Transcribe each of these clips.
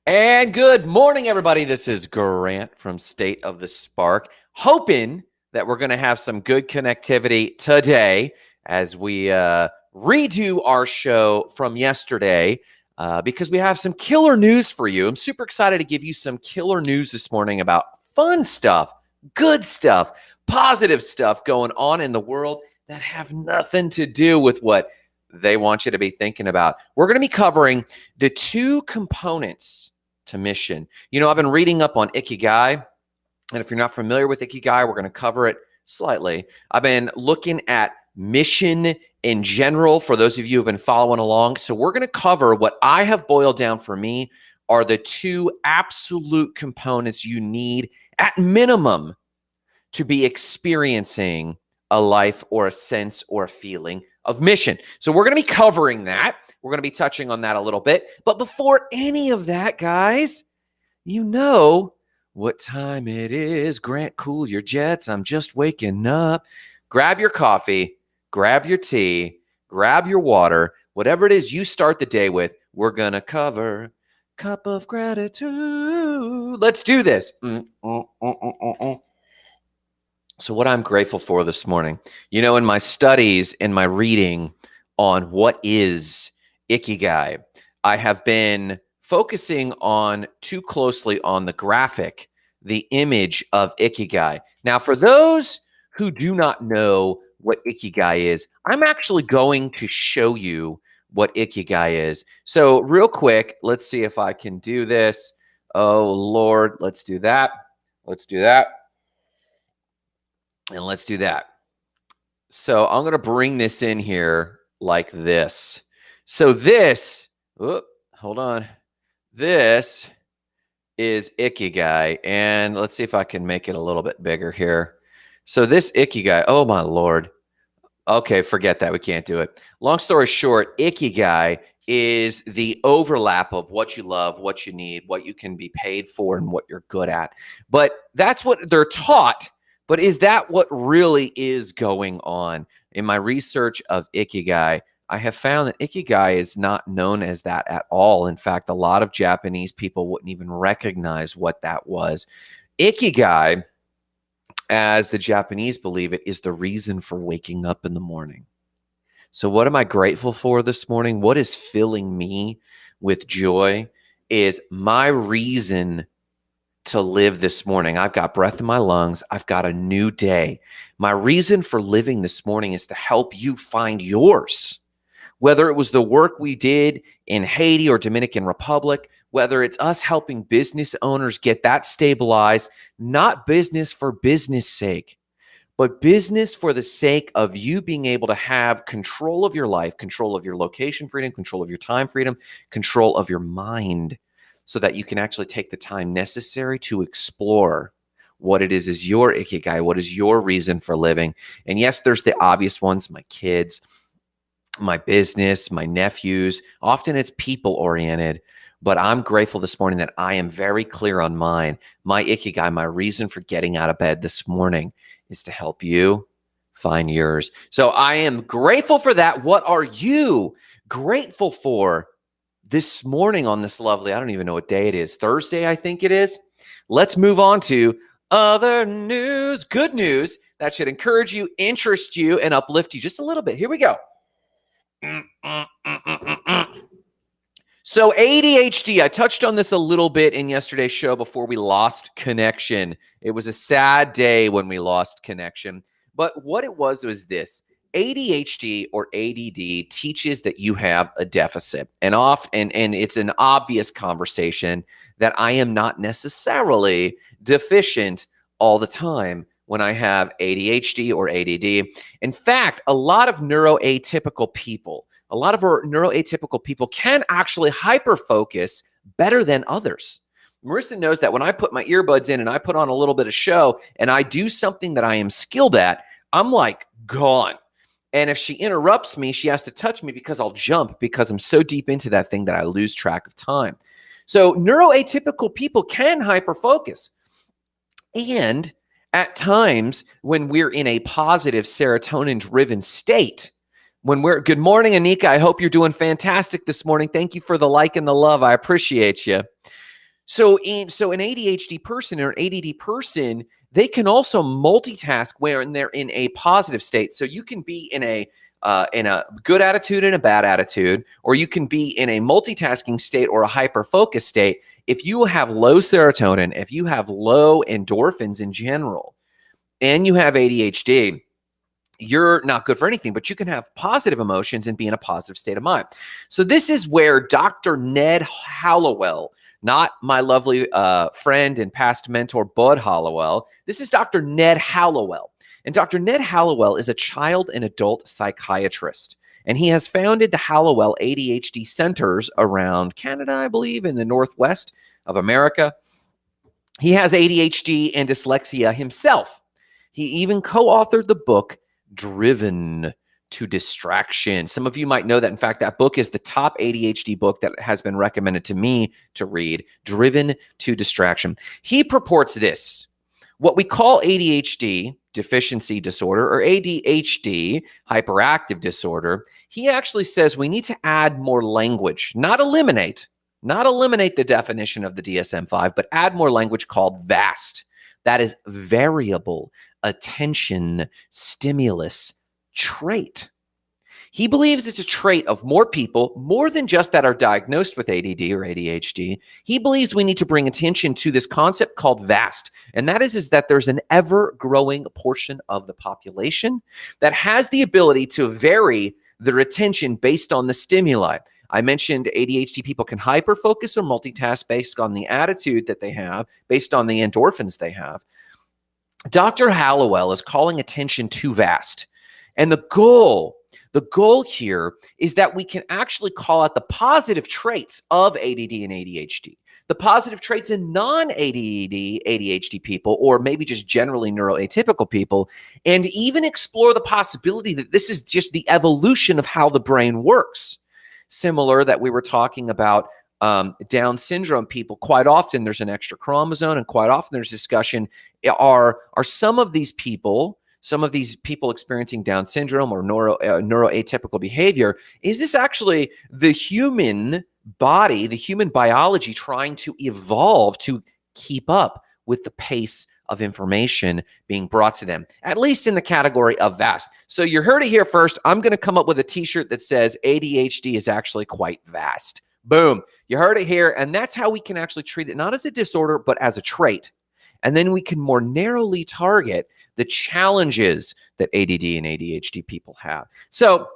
And good morning, everybody. This is Grant from State of the Spark, hoping that we're going to have some good connectivity today as we redo our show from yesterday because we have some killer news for you. I'm super excited to give you some killer news this morning about fun stuff, good stuff, positive stuff going on in the world that have nothing to do with what they want you to be thinking about. We're going to be covering the two components to mission. You know, I've been reading up on Ikigai, and if you're not familiar with Ikigai, we're going to cover it slightly. I've been looking at mission in general for those of you who have been following along. So we're going to cover what I have boiled down for me are the two absolute components you need at minimum to be experiencing a life or a sense or a feeling of mission. So we're going to be covering that. We're going to be touching on that a little bit. But before any of that, guys, you know what time it is. Grant, cool your jets. I'm just waking up. Grab your coffee, grab your tea, grab your water, whatever it is you start the day with, we're going to cover. Cup of gratitude. Let's do this. So what I'm grateful for this morning, you know, in my studies, in my reading on what is Ikigai, I have been focusing on too closely on the graphic, the image of Ikigai. Now, for those who do not know what Ikigai is, I'm actually going to show you what Ikigai is. So real quick, let's see if I can do this. Oh, Lord, let's do that. Let's do that. And let's do that. So I'm going to bring this in here like this. So this, hold on. This is Ikigai. And let's see if I can make it a little bit bigger here. So this Ikigai, oh my Lord. Okay, forget that. We can't do it. Long story short, Ikigai is the overlap of what you love, what you need, what you can be paid for, and what you're good at. But that's what they're taught. But is that what really is going on? In my research of Ikigai, I have found that Ikigai is not known as that at all. In fact, a lot of Japanese people wouldn't even recognize what that was. Ikigai, as the Japanese believe it, is the reason for waking up in the morning. So what am I grateful for this morning? What is filling me with joy is my reason to live this morning. I've got breath in my lungs. I've got a new day. My reason for living this morning is to help you find yours. Whether it was the work we did in Haiti or Dominican Republic, whether it's us helping business owners get that stabilized, not business for business sake, but business for the sake of you being able to have control of your life, control of your location freedom, control of your time freedom, control of your mind, so that you can actually take the time necessary to explore what it is your Ikigai, what is your reason for living. And yes, there's the obvious ones, my kids, my business, my nephews. Often it's people-oriented, but I'm grateful this morning that I am very clear on mine. My Ikigai, my reason for getting out of bed this morning is to help you find yours. So I am grateful for that. What are you grateful for this morning on this lovely, I don't even know what day it is, Thursday, I think it is. Let's move on to other news, good news that should encourage you, interest you, and uplift you just a little bit. Here we go. So ADHD, I touched on this a little bit in yesterday's show before we lost connection. It was a sad day when we lost connection. But what it was this. ADHD or ADD teaches that you have a deficit, and it's an obvious conversation that I am not necessarily deficient all the time when I have ADHD or ADD. In fact, a lot of neuroatypical people can actually hyper-focus better than others. Marissa knows that when I put my earbuds in and I put on a little bit of show and I do something that I am skilled at, I'm like gone. And if she interrupts me, she has to touch me because I'll jump because I'm so deep into that thing that I lose track of time. So neuroatypical people can hyperfocus. And at times when we're in a positive serotonin-driven state, good morning, Anika. I hope you're doing fantastic this morning. Thank you for the like and the love. I appreciate you. So an ADHD person or an ADD person, they can also multitask when they're in a positive state. So you can be in a good attitude and a bad attitude, or you can be in a multitasking state or a hyper focused state. If you have low serotonin, if you have low endorphins in general, and you have ADHD, you're not good for anything, but you can have positive emotions and be in a positive state of mind. So this is where Dr. Ned Hallowell, not my lovely friend and past mentor, Bud Hallowell. This is Dr. Ned Hallowell. And Dr. Ned Hallowell is a child and adult psychiatrist. And he has founded the Hallowell ADHD centers around Canada, I believe, in the Northwest of America. He has ADHD and dyslexia himself. He even co-authored the book Driven to Distraction. Some of you might know that. In fact, that book is the top ADHD book that has been recommended to me to read, Driven to Distraction. He purports this: what we call ADHD, deficiency disorder, or ADHD, hyperactive disorder, he actually says we need to add more language, not eliminate the definition of the DSM-5, but add more language called V.A.S.T. That is variable attention stimulus trait. He believes it's a trait of more people, more than just that are diagnosed with ADD or ADHD. He believes we need to bring attention to this concept called V.A.S.T. And that is that there's an ever-growing portion of the population that has the ability to vary their attention based on the stimuli. I mentioned ADHD people can hyperfocus or multitask based on the attitude that they have, based on the endorphins they have. Dr. Hallowell is calling attention to V.A.S.T. And the goal here is that we can actually call out the positive traits of ADD and ADHD, the positive traits in non-ADD, ADHD people, or maybe just generally neuroatypical people, and even explore the possibility that this is just the evolution of how the brain works. Similar that we were talking about Down syndrome people, quite often there's an extra chromosome, and quite often there's discussion, are some of these people experiencing Down syndrome or neuroatypical behavior, is this actually the human body, the human biology trying to evolve to keep up with the pace of information being brought to them, at least in the category of V.A.S.T. So you heard it here first. I'm going to come up with a t-shirt that says ADHD is actually quite vast. Boom. You heard it here. And that's how we can actually treat it, not as a disorder, but as a trait. And then we can more narrowly target the challenges that ADD and ADHD people have. So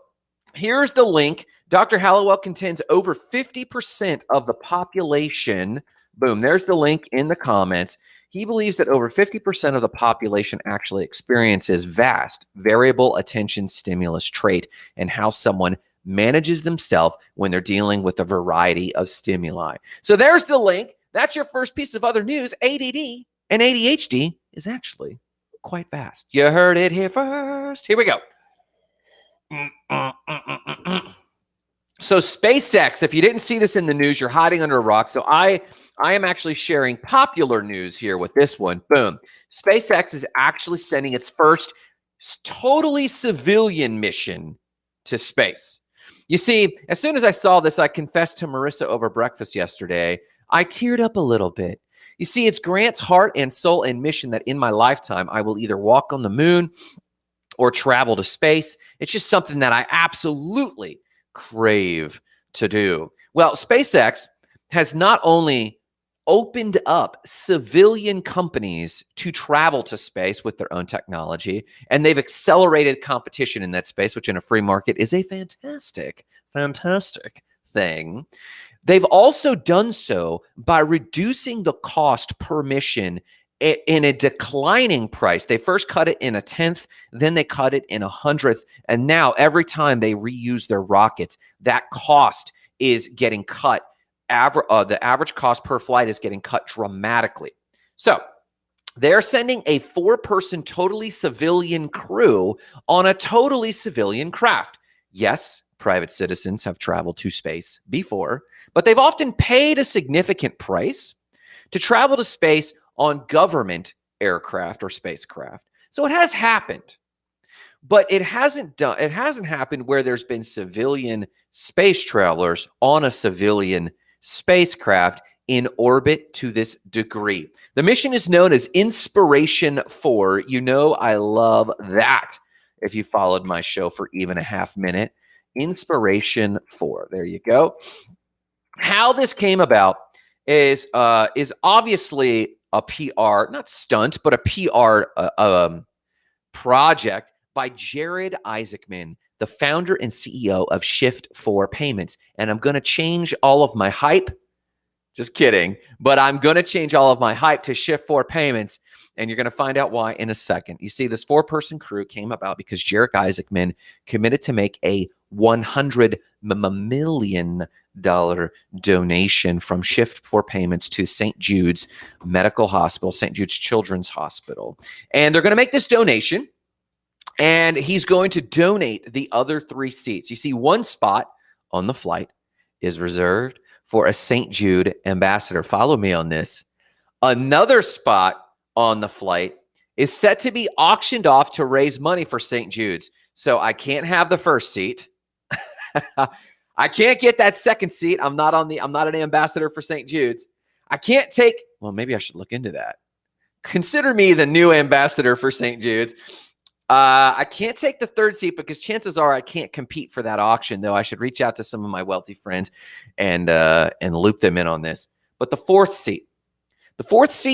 here's the link. Dr. Hallowell contends over 50% of the population. Boom. There's the link in the comments. He believes that over 50% of the population actually experiences V.A.S.T, variable attention stimulus trait, and how someone manages themselves when they're dealing with a variety of stimuli. So there's the link. That's your first piece of other news. ADD and ADHD is actually quite vast. You heard it here first. Here we go. So SpaceX, if you didn't see this in the news, you're hiding under a rock. So I am actually sharing popular news here with this one. Boom. SpaceX is actually sending its first totally civilian mission to space. You see, as soon as I saw this, I confessed to Marissa over breakfast yesterday, I teared up a little bit. You see, it's Grant's heart and soul and mission that in my lifetime, I will either walk on the moon or travel to space. It's just something that I absolutely crave to do. Well, SpaceX has not only opened up civilian companies to travel to space with their own technology, and they've accelerated competition in that space, which in a free market is a fantastic thing. They've also done so by reducing the cost per mission in a declining price. They first cut it in 1/10, then they cut it in 100th. And now every time they reuse their rockets, that cost is getting cut. The average cost per flight is getting cut dramatically. So they're sending a 4-person totally civilian crew on a totally civilian craft. Yes, private citizens have traveled to space before, but they've often paid a significant price to travel to space on government aircraft or spacecraft. So it has happened, but it hasn't happened where there's been civilian space travelers on a civilian spacecraft in orbit to this degree. The mission is known as Inspiration 4. You know I love that if you followed my show for even a half minute. Inspiration 4. There you go. How this came about is obviously a PR, not stunt, but a PR project by Jared Isaacman, the founder and CEO of Shift4 Payments. And I'm going to change all of my hype. Just kidding. But I'm going to change all of my hype to Shift4 Payments. And you're going to find out why in a second. You see, this 4-person crew came about because Jared Isaacman committed to make a $100 million donation from Shift4 Payments to St. Jude's Medical Hospital, St. Jude's Children's Hospital. And they're going to make this donation. And he's going to donate the other 3 seats. You see, one spot on the flight is reserved for a St. Jude ambassador. Follow me on this. Another spot on the flight is set to be auctioned off to raise money for St. Jude's. So I can't have the first seat. I can't get that second seat. I'm not an ambassador for St. Jude's. I can't take, well, maybe I should look into that. Consider me the new ambassador for St. Jude's. I can't take the third seat because chances are I can't compete for that auction, though I should reach out to some of my wealthy friends and loop them in on this. But the fourth seat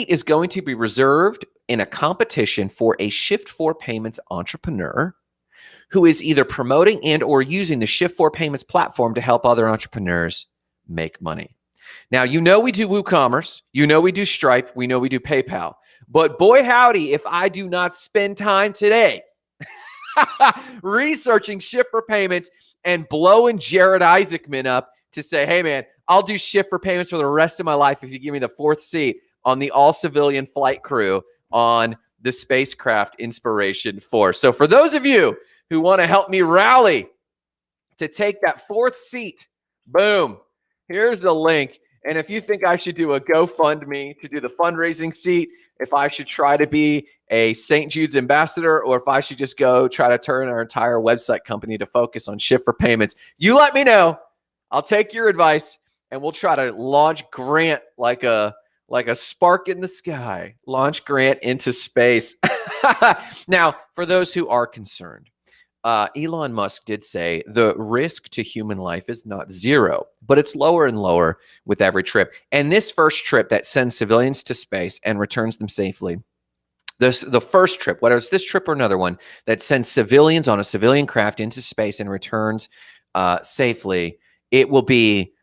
is going to be reserved in a competition for a Shift4 Payments entrepreneur who is either promoting and or using the Shift4 Payments platform to help other entrepreneurs make money. Now, you know we do WooCommerce. You know we do Stripe. We know we do PayPal. But boy, howdy, if I do not spend time today researching Shift4 Payments and blowing Jared Isaacman up to say, hey, man, I'll do Shift4 Payments for the rest of my life if you give me the 4th seat on the all-civilian flight crew on the spacecraft Inspiration 4. So for those of you who want to help me rally to take that 4th seat, boom, here's the link. And if you think I should do a GoFundMe to do the fundraising seat, if I should try to be a St. Jude's ambassador, or if I should just go try to turn our entire website company to focus on Shift4 Payments, you let me know. I'll take your advice, and we'll try to launch Grant like a spark in the sky, launch Grant into space. Now, for those who are concerned, Elon Musk did say the risk to human life is not 0, but it's lower and lower with every trip. And this first trip that sends civilians to space and returns them safely, the first trip, whether it's this trip or another one, that sends civilians on a civilian craft into space and returns safely, it will be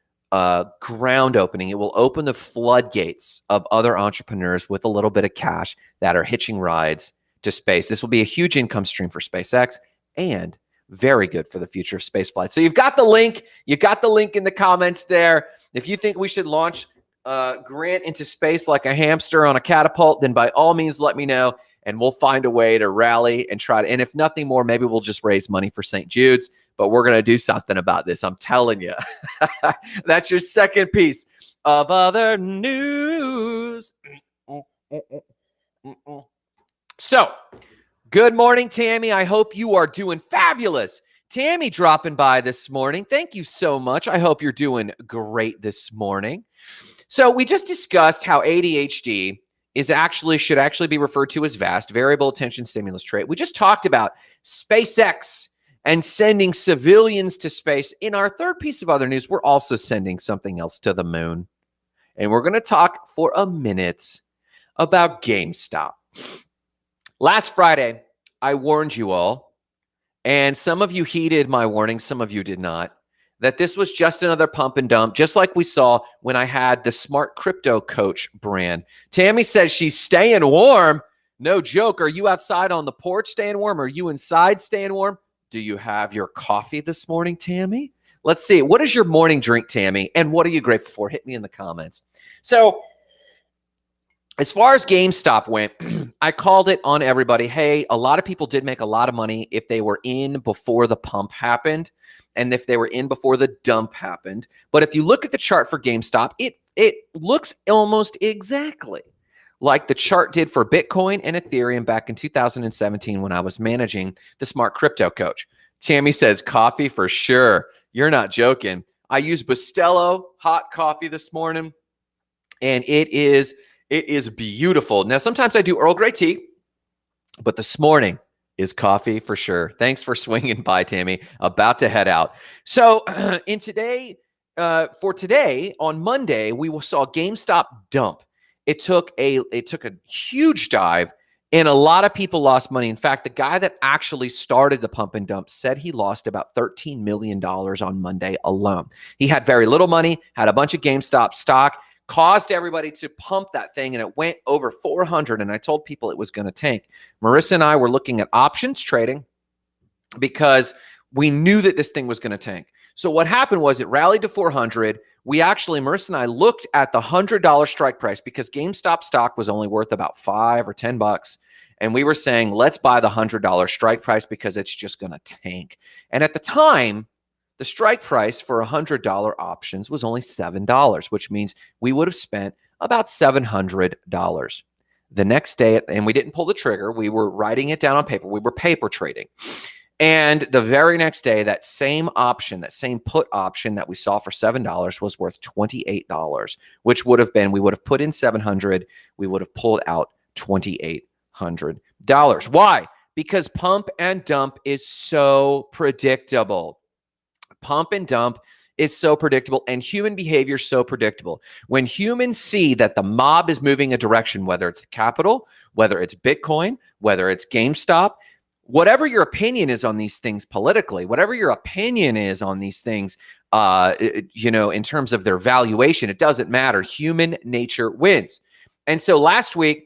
ground opening. It will open the floodgates of other entrepreneurs with a little bit of cash that are hitching rides to space. This will be a huge income stream for SpaceX, and very good for the future of spaceflight. So you've got the link. You got the link in the comments there. If you think we should launch Grant into space like a hamster on a catapult, then by all means let me know, and we'll find a way to rally and try to, and if nothing more, maybe we'll just raise money for St. Jude's, but we're going to do something about this. I'm telling you. That's your second piece of other news. So, good morning, Tammy. I hope you are doing fabulous. Tammy dropping by this morning. Thank you so much. I hope you're doing great this morning. So we just discussed how ADHD should actually be referred to as V.A.S.T, variable attention stimulus trait. We just talked about SpaceX and sending civilians to space. In our third piece of other news, we're also sending something else to the moon. And we're going to talk for a minute about GameStop. Last Friday, I warned you all, and some of you heeded my warning, some of you did not, that this was just another pump and dump, just like we saw when I had the Smart Crypto Coach brand. Tammy says she's staying warm. No joke. Are you outside on the porch staying warm? Are you inside staying warm? Do you have your coffee this morning, Tammy? Let's see. What is your morning drink, Tammy? And what are you grateful for? Hit me in the comments. So, as far as GameStop went, I called it on everybody. Hey, a lot of people did make a lot of money if they were in before the pump happened and if they were in before the dump happened. But if you look at the chart for GameStop, it looks almost exactly like the chart did for Bitcoin and Ethereum back in 2017 when I was managing the Smart Crypto Coach. Tammy says, coffee for sure. You're not joking. I used Bustelo hot coffee this morning. and it is beautiful. Now, sometimes I do Earl Grey tea, but this morning is coffee for sure. Thanks for swinging by, Tammy. About to head out. So for today on Monday, we saw GameStop dump. It took a huge dive, and a lot of people lost money. In fact, the guy that actually started the pump and dump said he lost about $13 million on Monday alone. He had very little money, had a bunch of GameStop stock, caused everybody to pump that thing, and it went over 400. And I told people it was going to tank. Marissa and I were looking at options trading because we knew that this thing was going to tank. So what happened was it rallied to 400. Marissa and I looked at the $100 strike price because GameStop stock was only worth about $5 or $10. And we were saying, let's buy the $100 strike price because it's just going to tank. And at the time, the strike price for $100 options was only $7, which means we would have spent about $700. The next day, and we didn't pull the trigger, we were writing it down on paper. We were paper trading. And the very next day, that same option, that same put option that we saw for $7 was worth $28, which would have been, we would have put in $700, we would have pulled out $2,800. Why? Because pump and dump is so predictable. Pump and dump is so predictable, and human behavior is so predictable. When humans see that the mob is moving a direction, whether it's the capital, whether it's Bitcoin, whether it's GameStop, whatever your opinion is on these things politically, whatever your opinion is on these things, in terms of their valuation, it doesn't matter. Human nature wins. And so last week,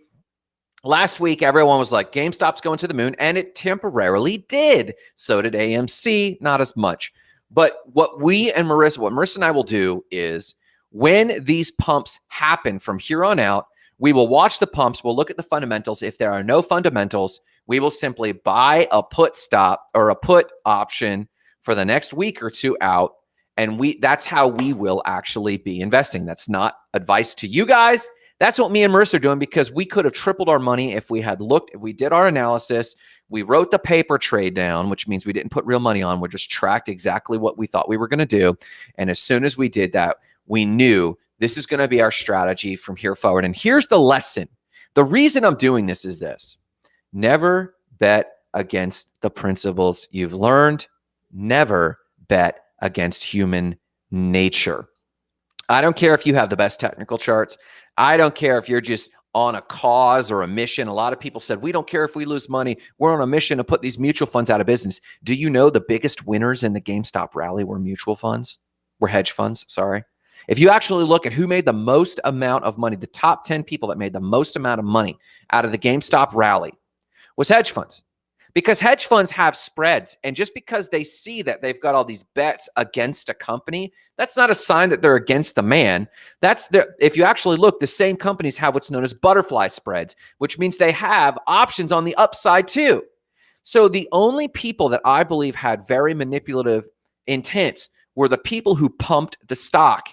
everyone was like, GameStop's going to the moon, and it temporarily did. So did AMC, not as much. But what Marissa and I will do is when these pumps happen from here on out, we will watch the pumps. We'll look at the fundamentals. If there are no fundamentals, we will simply buy a put stop or a put option for the next week or two out. And that's how we will actually be investing. That's not advice to you guys. That's what me and Marissa are doing because we could have tripled our money if we had looked, if we did our analysis. We wrote the paper trade down, which means we didn't put real money on. We just tracked exactly what we thought we were going to do. And as soon as we did that, we knew this is going to be our strategy from here forward. And here's the lesson. The reason I'm doing this is this. Never bet against the principles you've learned. Never bet against human nature. I don't care if you have the best technical charts. I don't care if you're just on a cause or a mission. A lot of people said, we don't care if we lose money. We're on a mission to put these mutual funds out of business. Do you know the biggest winners in the GameStop rally were hedge funds, sorry. If you actually look at who made the most amount of money, the top 10 people that made the most amount of money out of the GameStop rally was hedge funds. Because hedge funds have spreads, and just because they see that they've got all these bets against a company, that's not a sign that they're against the man. If you actually look, the same companies have what's known as butterfly spreads, which means they have options on the upside too. So the only people that I believe had very manipulative intent were the people who pumped the stock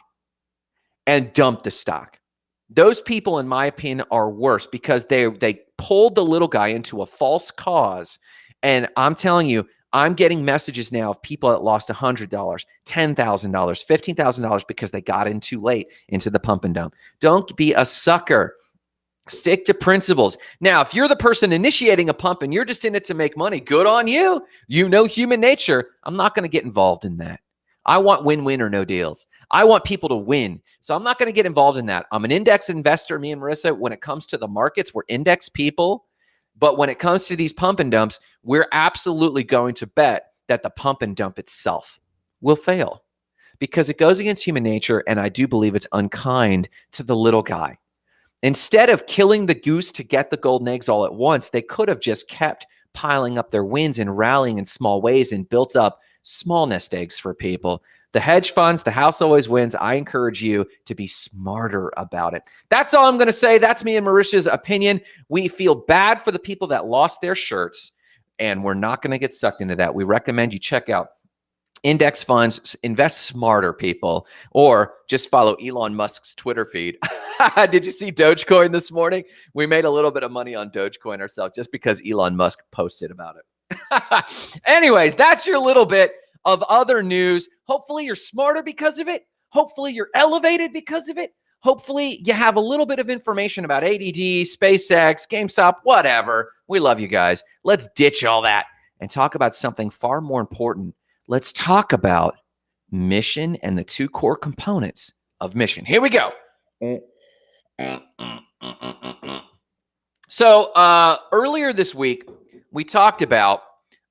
and dumped the stock. Those people, in my opinion, are worse because they pulled the little guy into a false cause. And I'm telling you, I'm getting messages now of people that lost $100, $10,000, $15,000 because they got in too late into the pump and dump. Don't be a sucker. Stick to principles. Now, if you're the person initiating a pump and you're just in it to make money, good on you. You know human nature. I'm not going to get involved in that. I want win-win or no deals. I want people to win. So I'm not going to get involved in that. I'm an index investor, me and Marissa. When it comes to the markets, we're index people. But when it comes to these pump and dumps, we're absolutely going to bet that the pump and dump itself will fail because it goes against human nature. And I do believe it's unkind to the little guy. Instead of killing the goose to get the golden eggs all at once, they could have just kept piling up their wins and rallying in small ways and built up small nest eggs for people. The hedge funds, the house always wins. I encourage you to be smarter about it. That's all I'm going to say. That's me and Marisha's opinion. We feel bad for the people that lost their shirts, and we're not going to get sucked into that. We recommend you check out index funds, invest smarter, people, or just follow Elon Musk's Twitter feed. Did you see Dogecoin this morning? We made a little bit of money on Dogecoin ourselves just because Elon Musk posted about it. Anyways, that's your little bit of other news. Hopefully you're smarter because of it. Hopefully you're elevated because of it. Hopefully you have a little bit of information about ADD, SpaceX, GameStop, whatever. We love you guys. Let's ditch all that and talk about something far more important. Let's talk about mission and the two core components of mission. Here we go. So earlier this week, we talked about,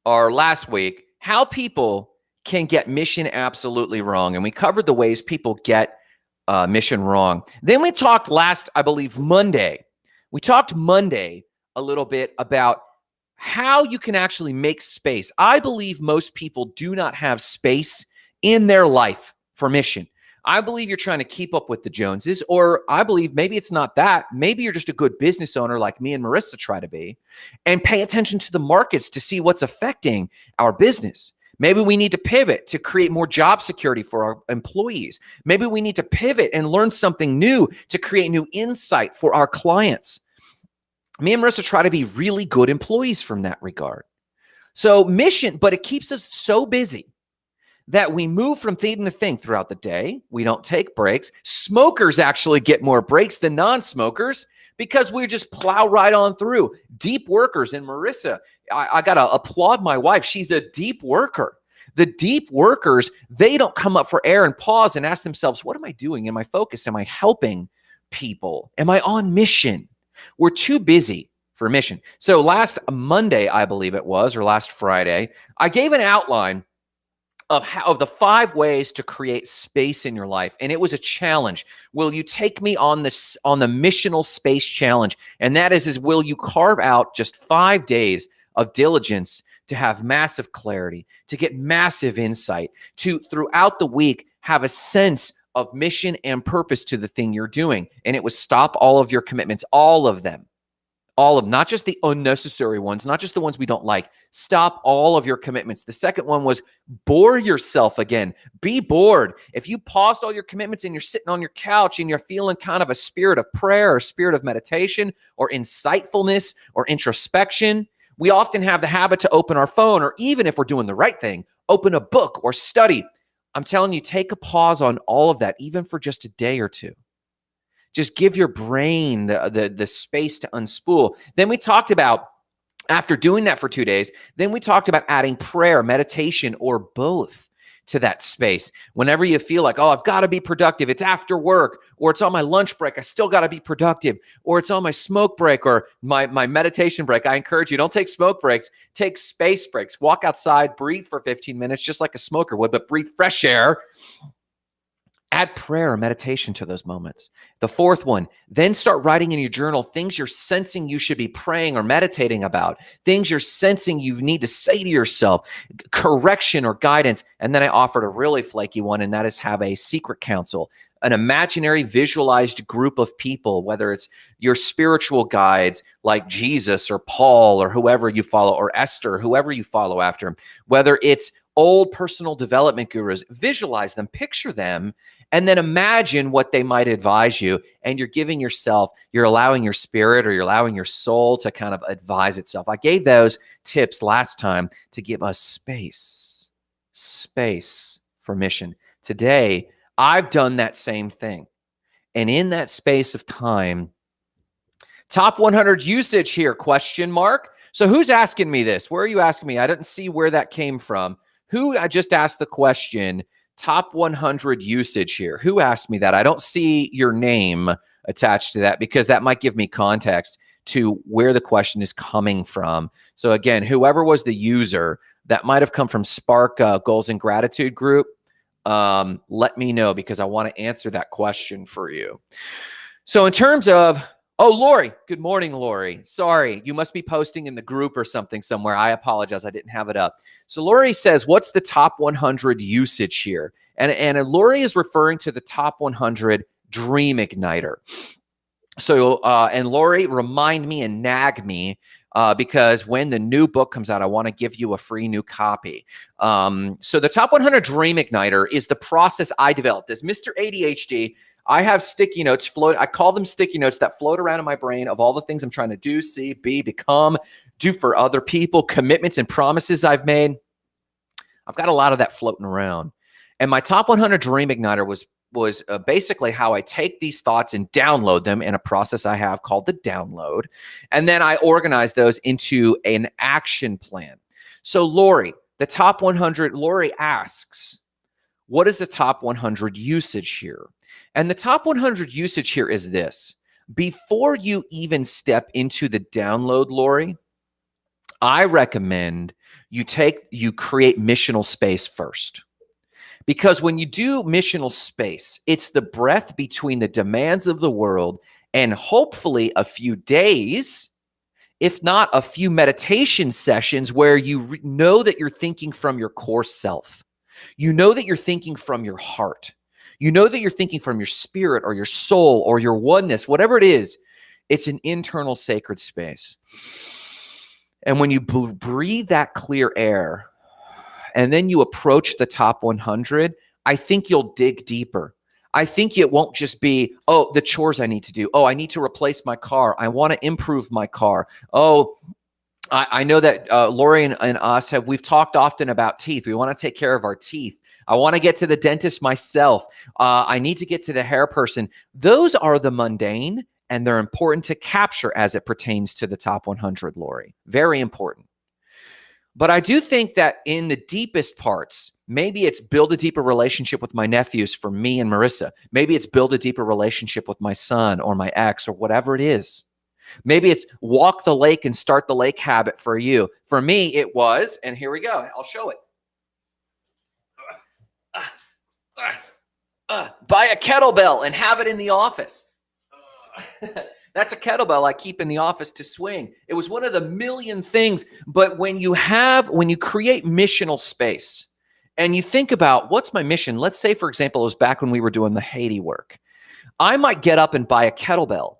or last week, how people can get mission absolutely wrong. And we covered the ways people get mission wrong. Then we talked Monday. We talked Monday a little bit about how you can actually make space. I believe most people do not have space in their life for mission. I believe you're trying to keep up with the Joneses, or I believe maybe it's not that. Maybe you're just a good business owner like me and Marissa try to be, and pay attention to the markets to see what's affecting our business. Maybe we need to pivot to create more job security for our employees. Maybe we need to pivot and learn something new to create new insight for our clients. Me and Marissa try to be really good employees from that regard. So mission, but it keeps us so busy that we move from thing to thing throughout the day. We don't take breaks. Smokers actually get more breaks than non-smokers because we just plow right on through. Deep workers, and Marissa, I got to applaud my wife. She's a deep worker. The deep workers, they don't come up for air and pause and ask themselves, what am I doing? Am I focused? Am I helping people? Am I on mission? We're too busy for mission. So last Monday, I believe it was, or last Friday, I gave an outline of the 5 ways to create space in your life. And it was a challenge. Will you take me on the missional space challenge? And that is will you carve out just 5 days of diligence to have massive clarity, to get massive insight, to throughout the week have a sense of mission and purpose to the thing you're doing. And it was stop all of your commitments, all of them. Not just the unnecessary ones, not just the ones we don't like. Stop all of your commitments. The second one was bore yourself again. Be bored. If you paused all your commitments and you're sitting on your couch and you're feeling kind of a spirit of prayer or spirit of meditation or insightfulness or introspection, we often have the habit to open our phone, or even if we're doing the right thing, open a book or study. I'm telling you, take a pause on all of that, even for just a day or two. Just give your brain the space to unspool. Then we talked about, after doing that for 2 days, then we talked about adding prayer, meditation, or both to that space. Whenever you feel like, oh, I've got to be productive. It's after work, or it's on my lunch break. I still got to be productive, or it's on my smoke break or my meditation break. I encourage you, don't take smoke breaks. Take space breaks. Walk outside, breathe for 15 minutes, just like a smoker would, but breathe fresh air. Add prayer or meditation to those moments. The fourth one, then start writing in your journal things you're sensing you should be praying or meditating about, things you're sensing you need to say to yourself, correction or guidance. And then I offered a really flaky one, and that is have a secret council, an imaginary visualized group of people, whether it's your spiritual guides like Jesus or Paul or whoever you follow, or Esther, whoever you follow after him, whether it's old personal development gurus, visualize them, picture them, and then imagine what they might advise you. And you're allowing your spirit, or you're allowing your soul to kind of advise itself. I gave those tips last time to give us space for mission. Today, I've done that same thing. And in that space of time, top 100 usage here, question mark. So who's asking me this? Where are you asking me? I didn't see where that came from. I just asked the question, top 100 usage here. Who asked me that? I don't see your name attached to that, because that might give me context to where the question is coming from. So again, whoever was the user, that might have come from Spark Goals and Gratitude group. Let me know, because I want to answer that question for you. So in terms of, oh, Lori, good morning, Lori. Sorry, you must be posting in the group or something somewhere. I apologize, I didn't have it up. So Lori says, what's the top 100 usage here? And Lori is referring to the top 100 Dream Igniter. So, and Lori, remind me and nag me, because when the new book comes out, I want to give you a free new copy. So the top 100 Dream Igniter is the process I developed. As Mr. ADHD, I have sticky notes I call them sticky notes that float around in my brain of all the things I'm trying to do, see, be, become, do for other people, commitments and promises I've made. I've got a lot of that floating around. And my top 100 Dream Igniter was basically how I take these thoughts and download them in a process I have called the download. And then I organize those into an action plan. So Lori, the top 100, Lori asks, what is the top 100 usage here? And the top 100 usage here is this. Before you even step into the download, Lori, I recommend you create missional space first. Because when you do missional space, it's the breath between the demands of the world and hopefully a few days, if not a few meditation sessions where you know that you're thinking from your core self. You know that you're thinking from your heart. You know that you're thinking from your spirit or your soul or your oneness, whatever it is. It's an internal sacred space. And when you breathe that clear air, and then you approach the top 100, I think you'll dig deeper. I think it won't just be, oh, the chores I need to do. Oh, I need to replace my car. I want to improve my car. Oh, I know that Lori and us we've talked often about teeth. We want to take care of our teeth. I want to get to the dentist myself. I need to get to the hair person. Those are the mundane, and they're important to capture as it pertains to the top 100, Lori. Very important. But I do think that in the deepest parts, maybe it's build a deeper relationship with my nephews for me and Marissa. Maybe it's build a deeper relationship with my son or my ex or whatever it is. Maybe it's walk the lake and start the lake habit for you. For me, it was, and here we go. I'll show it. Buy a kettlebell and have it in the office. That's a kettlebell I keep in the office to swing. It was one of the million things. But when you create missional space and you think about what's my mission, let's say, for example, it was back when we were doing the Haiti work. I might get up and buy a kettlebell.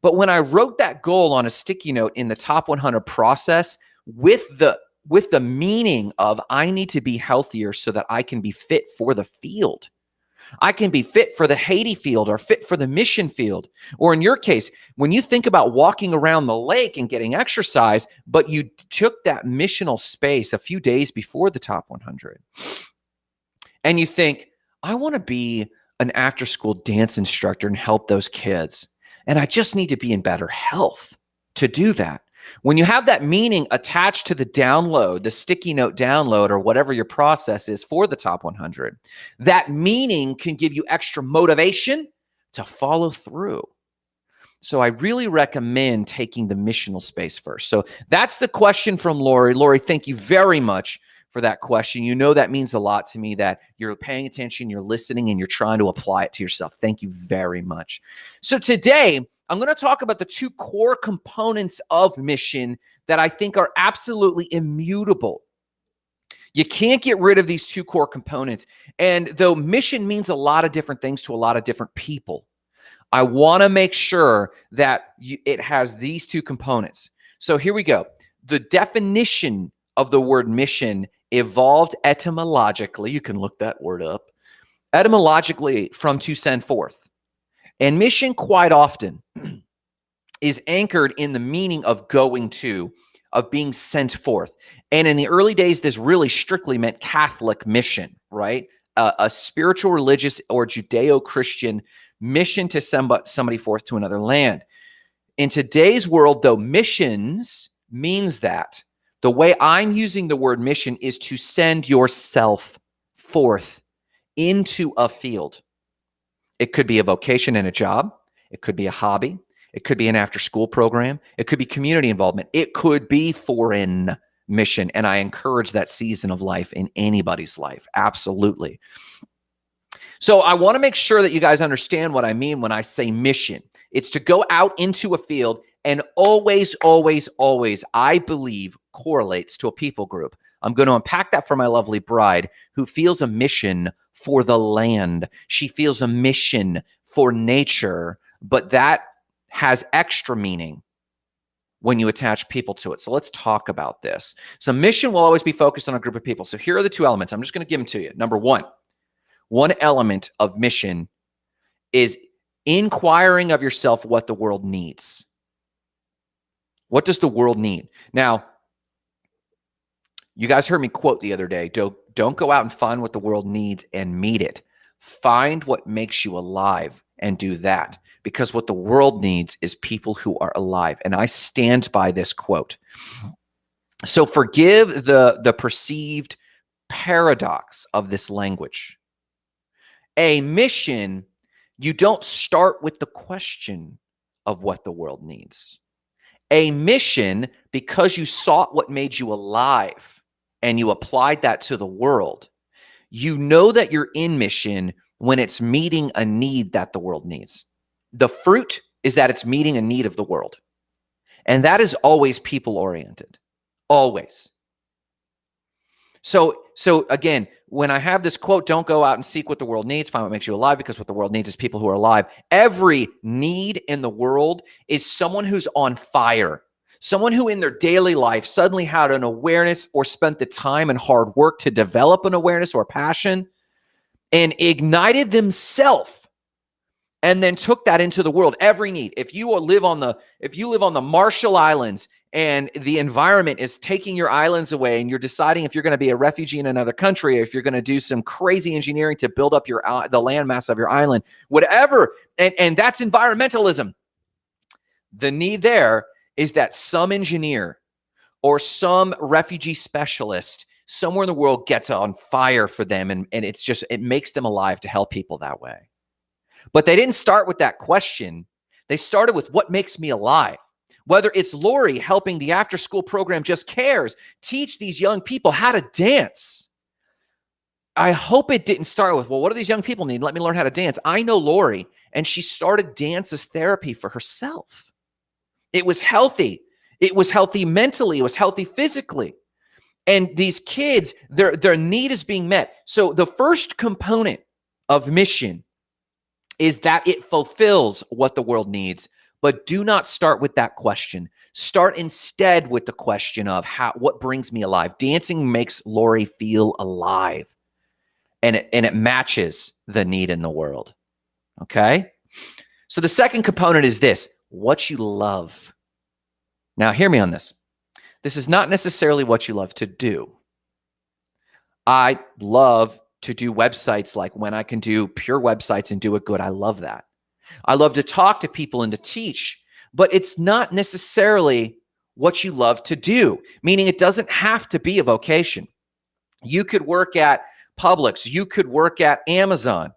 But when I wrote that goal on a sticky note in the top 100 process with the meaning of I need to be healthier so that I can be fit for the field. I can be fit for the Haiti field or fit for the mission field. Or in your case, when you think about walking around the lake and getting exercise, but you took that missional space a few days before the top 100, and you think, I want to be an after-school dance instructor and help those kids. And I just need to be in better health to do that. When you have that meaning attached to the download, the sticky note download, or whatever your process is for the top 100, that meaning can give you extra motivation to follow through. So I really recommend taking the missional space first. So that's the question from Lori. Lori, thank you very much for that question. You know that means a lot to me that you're paying attention, you're listening, and you're trying to apply it to yourself. Thank you very much. So today, I'm going to talk about the two core components of mission that I think are absolutely immutable. You can't get rid of these two core components. And though mission means a lot of different things to a lot of different people, I want to make sure that it has these two components. So here we go. The definition of the word mission evolved etymologically. You can look that word up. Etymologically from to send forth. And mission quite often is anchored in the meaning of going to, of being sent forth. And in the early days, this really strictly meant Catholic mission, right? A spiritual, religious, or Judeo-Christian mission to send somebody forth to another land. In today's world, though, missions means that. The way I'm using the word mission is to send yourself forth into a field. It could be a vocation and a job. It could be a hobby. It could be an after-school program. It could be community involvement. It could be foreign mission. And I encourage that season of life in anybody's life. Absolutely. So I want to make sure that you guys understand what I mean when I say mission. It's to go out into a field and always, always, always, I believe, correlates to a people group. I'm going to unpack that for my lovely bride who feels a mission for the land. She feels a mission for nature, but that has extra meaning when you attach people to it. So let's talk about this. So mission will always be focused on a group of people. So here are the two elements. I'm just going to give them to you. Number one element of mission is inquiring of yourself what the world needs. What does the world need? Now, you guys heard me quote the other day, don't go out and find what the world needs and meet it. Find what makes you alive and do that, because what the world needs is people who are alive. And I stand by this quote. So forgive the perceived paradox of this language. A mission, you don't start with the question of what the world needs. A mission, because you sought what made you alive and you applied that to the world, you know that you're in mission when it's meeting a need that the world needs. The fruit is that it's meeting a need of the world. And that is always people-oriented. Always. So again, when I have this quote, don't go out and seek what the world needs, find what makes you alive, because what the world needs is people who are alive. Every need in the world is someone who's on fire, someone who in their daily life suddenly had an awareness or spent the time and hard work to develop an awareness or passion and ignited themselves and then took that into the world. Every need. If you live on the Marshall Islands and the environment is taking your islands away and you're deciding if you're going to be a refugee in another country, or if you're going to do some crazy engineering to build up the landmass of your island, whatever, and that's environmentalism. The need there is that some engineer or some refugee specialist somewhere in the world gets on fire for them, and it makes them alive to help people that way. But they didn't start with that question. They started with what makes me alive. Whether it's Lori helping the after-school program Just Cares teach these young people how to dance. I hope it didn't start with, well, what do these young people need? Let me learn how to dance. I know Lori, and she started dance as therapy for herself. It was healthy. It was healthy mentally. It was healthy physically. And these kids, their need is being met. So the first component of mission is that it fulfills what the world needs. But do not start with that question. Start instead with the question of what brings me alive. Dancing makes Lori feel alive. And it matches the need in the world. Okay? So the second component is this: what you love. Now, hear me on this. This is not necessarily what you love to do. I love to do websites, like when I can do pure websites and do it good. I love that. I love to talk to people and to teach, but it's not necessarily what you love to do, meaning it doesn't have to be a vocation. You could work at Publix, you could work at Amazon,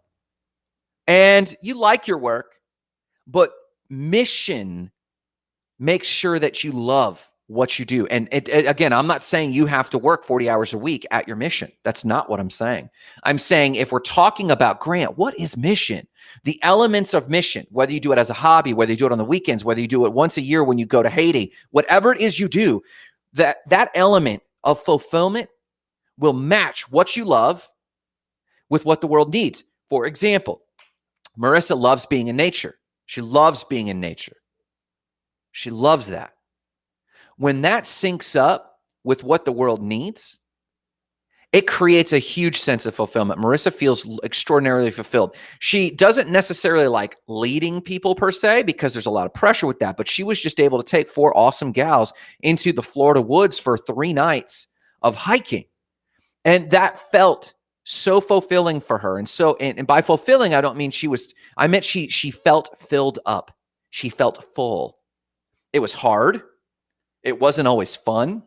and you like your work, but mission makes sure that you love what you do. And again, I'm not saying you have to work 40 hours a week at your mission. That's not what I'm saying. I'm saying if we're talking about Grant, what is mission? The elements of mission, whether you do it as a hobby, whether you do it on the weekends, whether you do it once a year when you go to Haiti, whatever it is you do, that element of fulfillment will match what you love with what the world needs. For example, Marissa loves being in nature. She loves being in nature. She loves that. When that syncs up with what the world needs, it creates a huge sense of fulfillment. Marissa feels extraordinarily fulfilled. She doesn't necessarily like leading people per se, because there's a lot of pressure with that, but she was just able to take 4 awesome gals into the Florida woods for 3 nights of hiking. And that felt so fulfilling for her. And by fulfilling, I don't mean I meant she felt filled up. She felt full. It was hard. It wasn't always fun.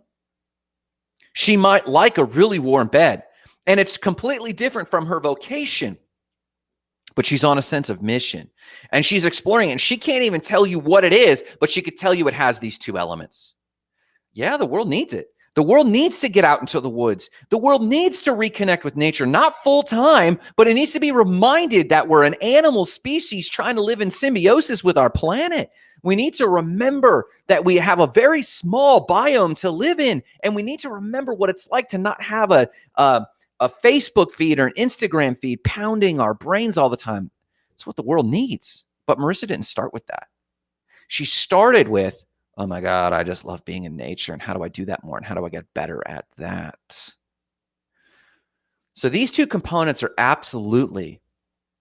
She might like a really warm bed, and it's completely different from her vocation, but she's on a sense of mission, and she's exploring it, and she can't even tell you what it is, but she could tell you it has these 2 elements. Yeah, the world needs it. The world needs to get out into the woods. The world needs to reconnect with nature, not full time, but it needs to be reminded that we're an animal species trying to live in symbiosis with our planet. We need to remember that we have a very small biome to live in, and we need to remember what it's like to not have a Facebook feed or an Instagram feed pounding our brains all the time. It's what the world needs. But Marissa didn't start with that. She started with, oh my God, I just love being in nature, and how do I do that more, and how do I get better at that? So these 2 components are absolutely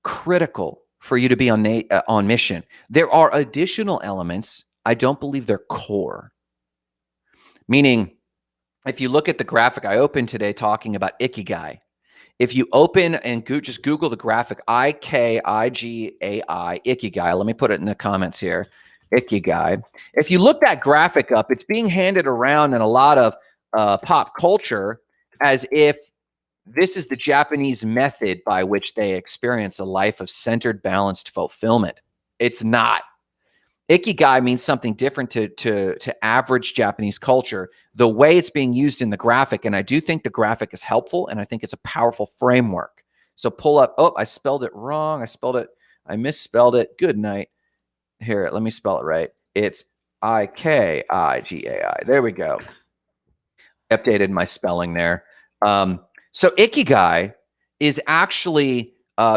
critical for you to be on mission. There are additional elements. I don't believe they're core. Meaning, if you look at the graphic I opened today talking about Ikigai, If you open and just Google the graphic, Ikigai, Ikigai. Let me put it in the comments here. Ikigai. If you look that graphic up, it's being handed around in a lot of pop culture as if this is the Japanese method by which they experience a life of centered, balanced fulfillment. It's not. Ikigai means something different to average Japanese culture. The way it's being used in the graphic, and I do think the graphic is helpful, and I think it's a powerful framework. So pull up. Oh, I spelled it wrong. I misspelled it. Good night. Here, let me spell it right. It's Ikigai. There we go. Updated my spelling there. So Ikigai is actually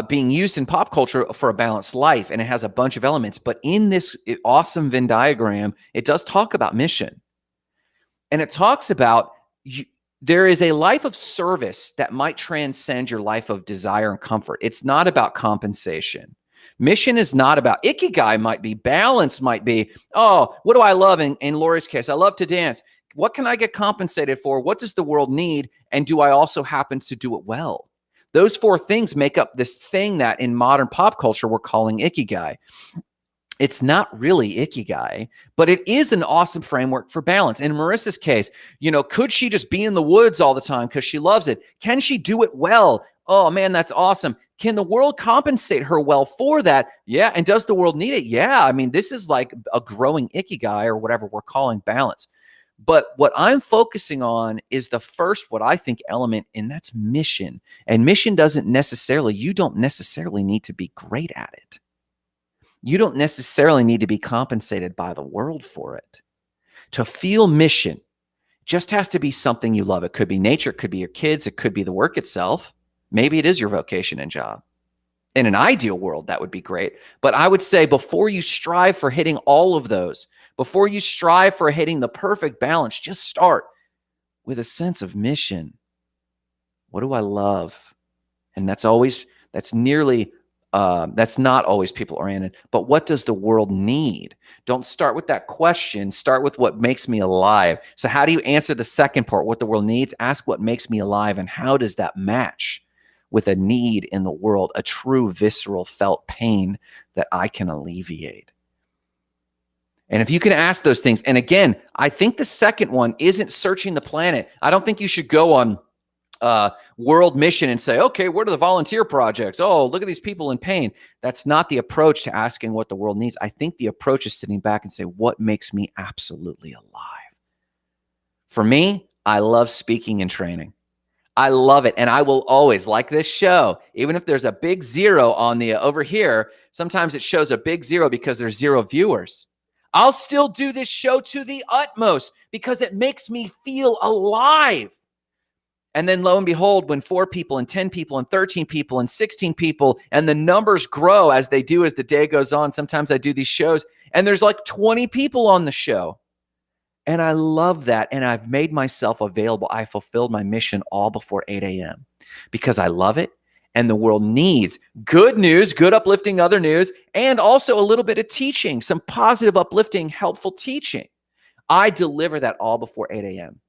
being used in pop culture for a balanced life, and it has a bunch of elements. But in this awesome Venn diagram, it does talk about mission. And it talks about there is a life of service that might transcend your life of desire and comfort. It's not about compensation. Mission is not about Ikigai, might be balance, might be, oh, what do I love? In Lori's case, I love to dance. What can I get compensated for? What does the world need? And do I also happen to do it well? Those four things make up this thing that in modern pop culture we're calling Ikigai. It's not really Ikigai, but it is an awesome framework for balance. In Marissa's case, could she just be in the woods all the time because she loves it? Can she do it well? Oh, man, that's awesome. Can the world compensate her well for that? Yeah. And does the world need it? Yeah. I mean, this is like a growing Ikigai or whatever we're calling balance. But what I'm focusing on is the first, what I think, element, and that's mission. And mission you don't necessarily need to be great at it. You don't necessarily need to be compensated by the world for it. To feel mission just has to be something you love. It could be nature, it could be your kids, it could be the work itself. Maybe it is your vocation and job. In an ideal world, that would be great. But I would say before you strive for hitting all of those, before you strive for hitting the perfect balance, just start with a sense of mission. What do I love? And that's not always people oriented, but what does the world need? Don't start with that question. Start with what makes me alive. So how do you answer the second part, what the world needs? Ask what makes me alive, and how does that match with a need in the world, a true visceral felt pain that I can alleviate? And if you can ask those things, and again, I think the second one isn't searching the planet. I don't think you should go on world mission and say, okay, what are the volunteer projects? Oh, look at these people in pain. That's not the approach to asking what the world needs. I think the approach is sitting back and say, what makes me absolutely alive? For me, I love speaking and training. I love it. And I will always, like this show, even if there's a big zero on the over here, sometimes it shows a big zero because there's 0 viewers. I'll still do this show to the utmost because it makes me feel alive. And then lo and behold, when 4 people and 10 people and 13 people and 16 people, and the numbers grow as they do as the day goes on. Sometimes I do these shows and there's like 20 people on the show. And I love that. And I've made myself available. I fulfilled my mission all before 8 a.m. because I love it. And the world needs good news, good uplifting other news, and also a little bit of teaching, some positive, uplifting, helpful teaching. I deliver that all before 8 a.m.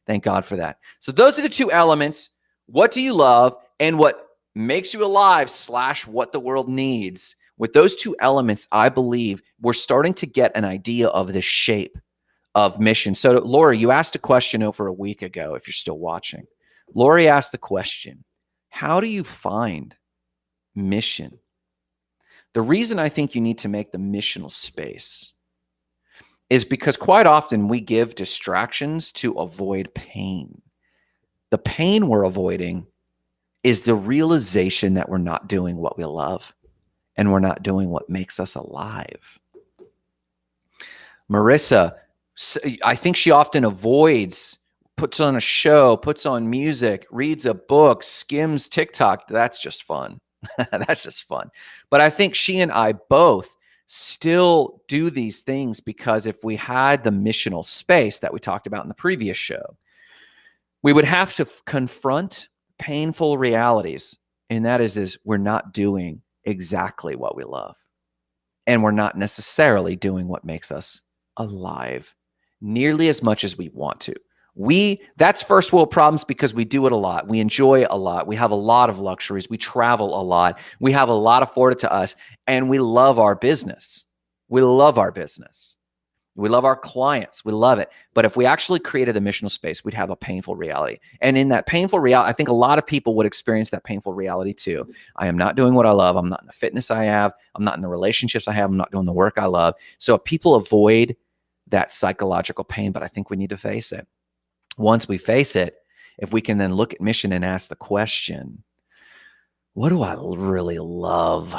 Thank God for that. So those are the 2 elements. What do you love and what makes you alive / what the world needs. With those 2 elements, I believe we're starting to get an idea of the shape of mission. So Lori, you asked a question over a week ago, if you're still watching. Lori asked the question, how do you find mission? The reason I think you need to make the missional space is because quite often we give distractions to avoid pain. The pain we're avoiding is the realization that we're not doing what we love and we're not doing what makes us alive. Marissa, I think she often avoids, puts on a show, puts on music, reads a book, skims TikTok. That's just fun. That's just fun. But I think she and I both still do these things because if we had the missional space that we talked about in the previous show, we would have to confront painful realities. And that is we're not doing exactly what we love. And we're not necessarily doing what makes us alive nearly as much as we want to. That's first world problems because we do it a lot. We enjoy a lot. We have a lot of luxuries. We travel a lot. We have a lot afforded to us, and we love our business. We love our business. We love our clients. We love it. But if we actually created a missional space, we'd have a painful reality. And in that painful reality, I think a lot of people would experience that painful reality too. I am not doing what I love. I'm not in the fitness I have. I'm not in the relationships I have. I'm not doing the work I love. So people avoid that psychological pain, but I think we need to face it. Once we face it, if we can then look at mission and ask the question, what do I really love?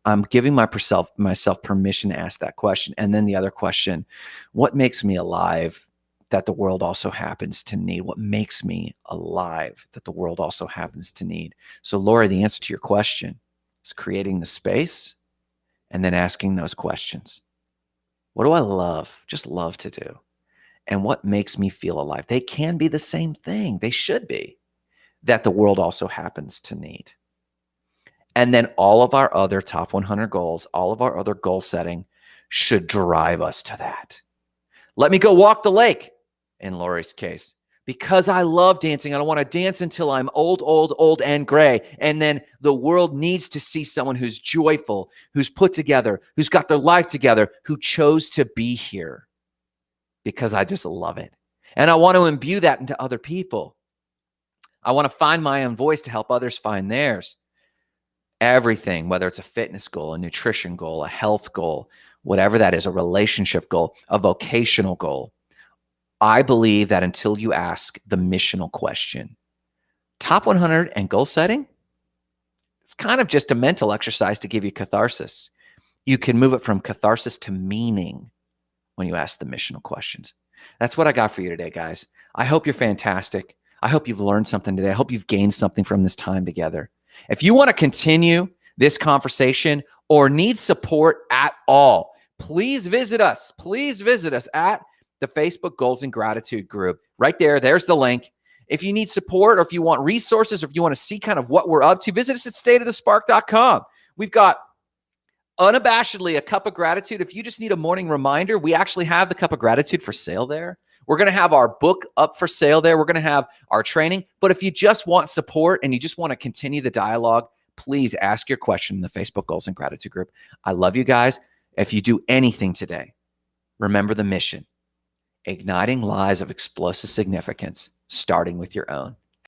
I'm giving myself permission to ask that question. And then the other question, what makes me alive that the world also happens to need? What makes me alive that the world also happens to need? So Lori, the answer to your question is creating the space and then asking those questions. What do I love? Just love to do. And what makes me feel alive? They can be the same thing. They should be, that the world also happens to need. And then all of our other top 100 goals, all of our other goal setting should drive us to that. Let me go walk the lake, in Lori's case, because I love dancing. I don't want to dance until I'm old and gray. And then the world needs to see someone who's joyful, who's put together, who's got their life together, who chose to be here. Because I just love it. And I want to imbue that into other people. I want to find my own voice to help others find theirs. Everything, whether it's a fitness goal, a nutrition goal, a health goal, whatever that is, a relationship goal, a vocational goal. I believe that until you ask the missional question, top 100 and goal setting, it's kind of just a mental exercise to give you catharsis. You can move it from catharsis to meaning when you ask the missional questions. That's what I got for you today, guys. I hope you're fantastic. I hope you've learned something today. I hope you've gained something from this time together. If you want to continue this conversation or need support at all, please visit us. Please visit us at the Facebook Goals and Gratitude group. Right there, there's the link. If you need support or if you want resources or if you want to see kind of what we're up to, visit us at stateofthespark.com. We've got unabashedly a cup of gratitude. If you just need a morning reminder, we actually have the cup of gratitude for sale there. We're going to have our book up for sale there. We're going to have our training. But if you just want support and you just want to continue the dialogue, please ask your question in the Facebook Goals and Gratitude group. I love you guys. If you do anything today, remember the mission: igniting lives of explosive significance, starting with your own.